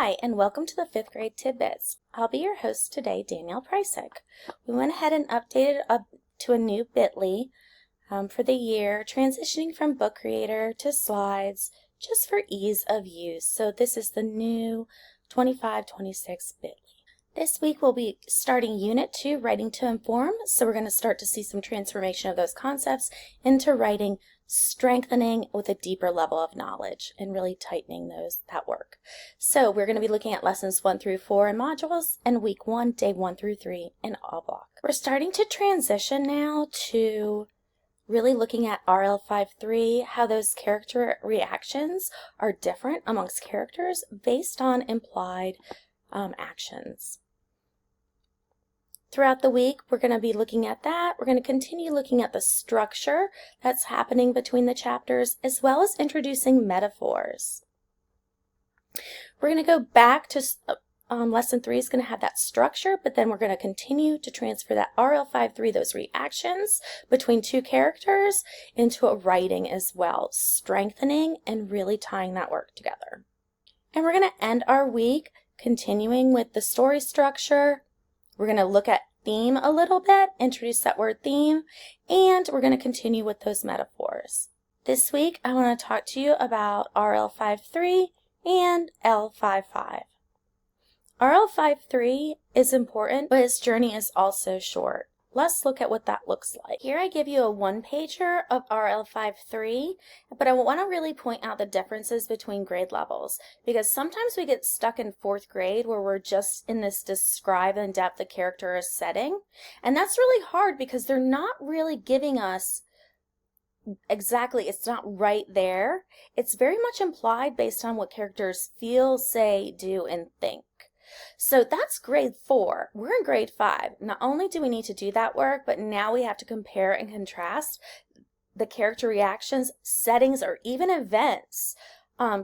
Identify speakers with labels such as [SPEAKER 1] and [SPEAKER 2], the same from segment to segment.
[SPEAKER 1] Hi, and welcome to the 5th grade Tidbits. I'll be your host today, Danielle Prysick. We went ahead and updated up to a new bit.ly for the year, transitioning from Book Creator to slides, just for ease of use. So this is the new 25-26 bit.ly. This week we'll be starting Unit 2, Writing to Inform, so we're going to start to see some transformation of those concepts into writing, strengthening with a deeper level of knowledge and really tightening that work. So we're going to be looking at lessons 1 through 4 in modules and week 1, day 1 through 3 in all block. We're starting to transition now to really looking at RL53, how those character reactions are different amongst characters based on implied actions. Throughout the week, we're going to be looking at that. We're going to continue looking at the structure that's happening between the chapters, as well as introducing metaphors. We're going to go back to lesson 3 is going to have that structure, but then we're going to continue to transfer that RL53, those reactions between two characters, into a writing as well, strengthening and really tying that work together. And we're going to end our week continuing with the story structure. We're going to look at theme a little bit, introduce that word theme, and we're going to continue with those metaphors. This week, I want to talk to you about RL53 and L55. RL53 is important, but its journey is also short. Let's look at what that looks like. Here I give you a one-pager of RL53, but I want to really point out the differences between grade levels, because sometimes we get stuck in 4th grade where we're just in this describe in depth the character or setting, and that's really hard because they're not really giving us exactly, it's not right there. It's very much implied based on what characters feel, say, do, and think. So that's grade 4. We're in grade 5. Not only do we need to do that work, but now we have to compare and contrast the character reactions, settings, or even events,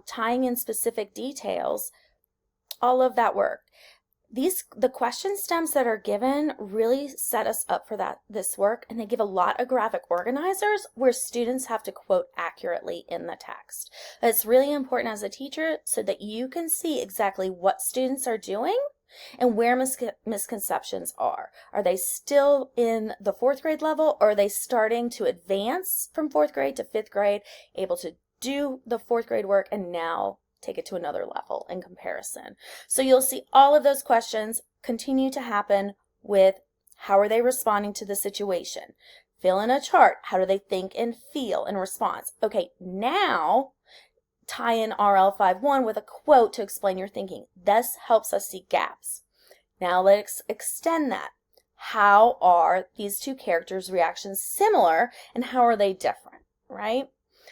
[SPEAKER 1] tying in specific details, all of that work. The question stems that are given really set us up for this work, and they give a lot of graphic organizers where students have to quote accurately in the text. It's really important as a teacher so that you can see exactly what students are doing and where misconceptions are. Are they still in the 4th grade level, or are they starting to advance from 4th grade to 5th grade, able to do the 4th grade work and now take it to another level in comparison? So you'll see all of those questions continue to happen with how are they responding to the situation? Fill in a chart. How do they think and feel in response? Okay, now tie in RL51 with a quote to explain your thinking. This helps us see gaps. Now let's extend that. How are these two characters' reactions similar, and how are they different, right?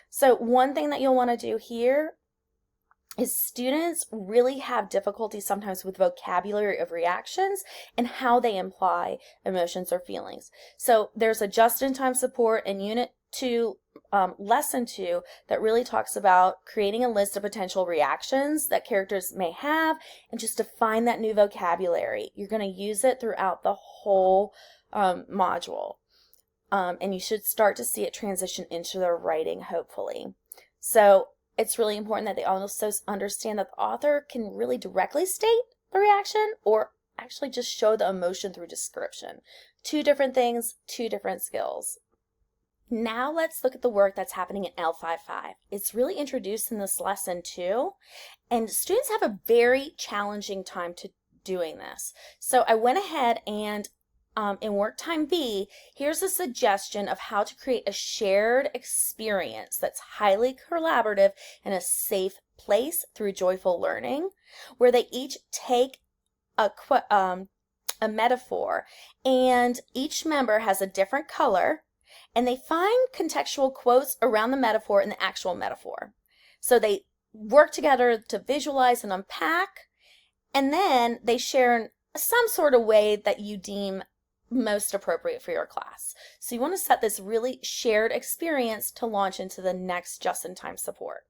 [SPEAKER 1] So one thing that you'll want to do here is students really have difficulty sometimes with vocabulary of reactions and how they imply emotions or feelings. So there's a just-in-time support in Unit 2, Lesson 2, that really talks about creating a list of potential reactions that characters may have and just define that new vocabulary. You're going to use it throughout the whole module, and you should start to see it transition into their writing, hopefully. So it's really important that they also understand that the author can really directly state the reaction or actually just show the emotion through description. 2 different things, 2 different skills. Now let's look at the work that's happening in L55. It's really introduced in this lesson too, and students have a very challenging time to doing this. So I went ahead and in Work Time B, here's a suggestion of how to create a shared experience that's highly collaborative and a safe place through joyful learning, where they each take a metaphor, and each member has a different color, and they find contextual quotes around the metaphor and the actual metaphor. So they work together to visualize and unpack, and then they share in some sort of way that you deem most appropriate for your class. So you want to set this really shared experience to launch into the next just-in-time support.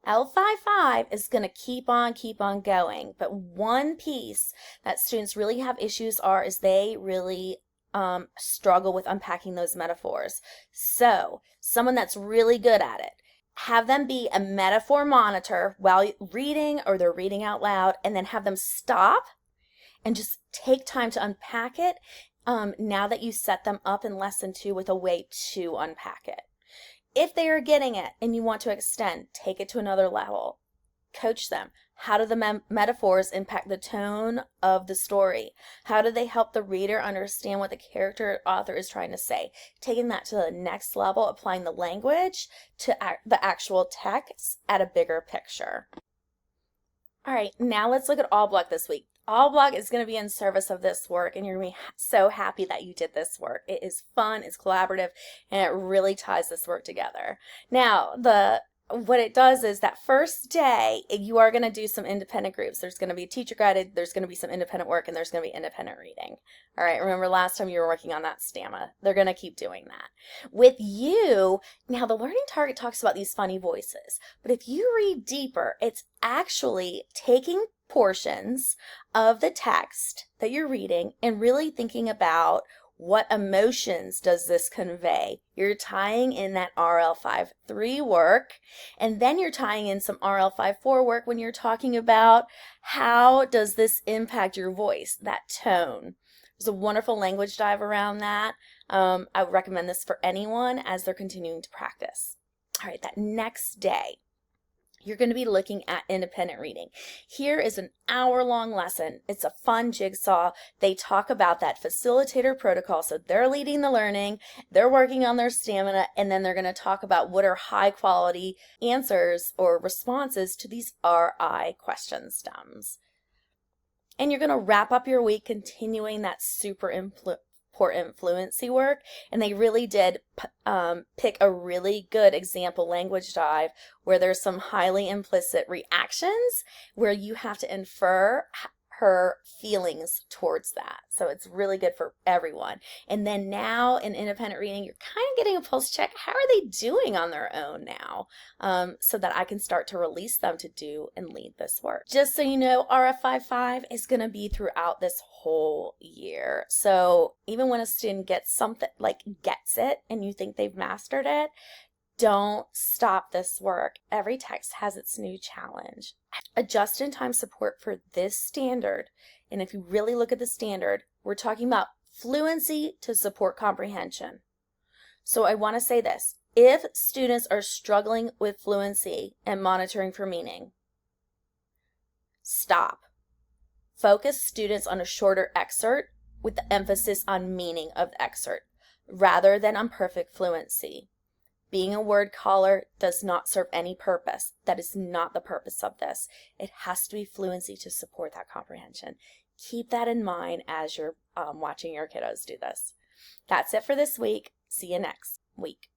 [SPEAKER 1] L55 is going to keep on going, but one piece that students really have issues is they really struggle with unpacking those metaphors. So someone that's really good at it have them be a metaphor monitor while reading or they're reading out loud, and then have them stop and just take time to unpack it now that you set them up in lesson 2 with a way to unpack it. If they are getting it and you want to extend, take it to another level. Coach them. How do the metaphors impact the tone of the story? How do they help the reader understand what the character or author is trying to say? Taking that to the next level, applying the language to the actual text at a bigger picture. All right, now let's look at All Block this week. All Block is going to be in service of this work, and you're going to be so happy that you did this work. It is fun, it's collaborative, and it really ties this work together. Now, what it does is that first day, you are going to do some independent groups. There's going to be teacher guided, there's going to be some independent work, and there's going to be independent reading. All right, remember last time you were working on that stamina. They're going to keep doing that. With you, now the learning target talks about these funny voices, but if you read deeper, it's actually taking portions of the text that you're reading and really thinking about what emotions does this convey. You're tying in that RL5-3 work, and then you're tying in some RL5-4 work when you're talking about how does this impact your voice, that tone. There's a wonderful language dive around that. I would recommend this for anyone as they're continuing to practice. All right, that next day, you're going to be looking at independent reading. Here is an hour-long lesson. It's a fun jigsaw. They talk about that facilitator protocol. So they're leading the learning, they're working on their stamina, and then they're going to talk about what are high-quality answers or responses to these RI question stems. And you're going to wrap up your week continuing that super important fluency work, and they really did pick a really good example language dive where there's some highly implicit reactions where you have to infer her feelings towards that. So it's really good for everyone. And then now in independent reading, you're kind of getting a pulse check. How are they doing on their own now? So that I can start to release them to do and lead this work. Just so you know, RF55 is going to be throughout this whole year. So even when a student gets something, like gets it, and you think they've mastered it, don't stop this work. Every text has its new challenge. A just-in-time support for this standard, and if you really look at the standard, we're talking about fluency to support comprehension. So I want to say this. If students are struggling with fluency and monitoring for meaning, stop. Focus students on a shorter excerpt with the emphasis on meaning of the excerpt rather than on perfect fluency. Being a word caller does not serve any purpose. That is not the purpose of this. It has to be fluency to support that comprehension. Keep that in mind as you're watching your kiddos do this. That's it for this week. See you next week.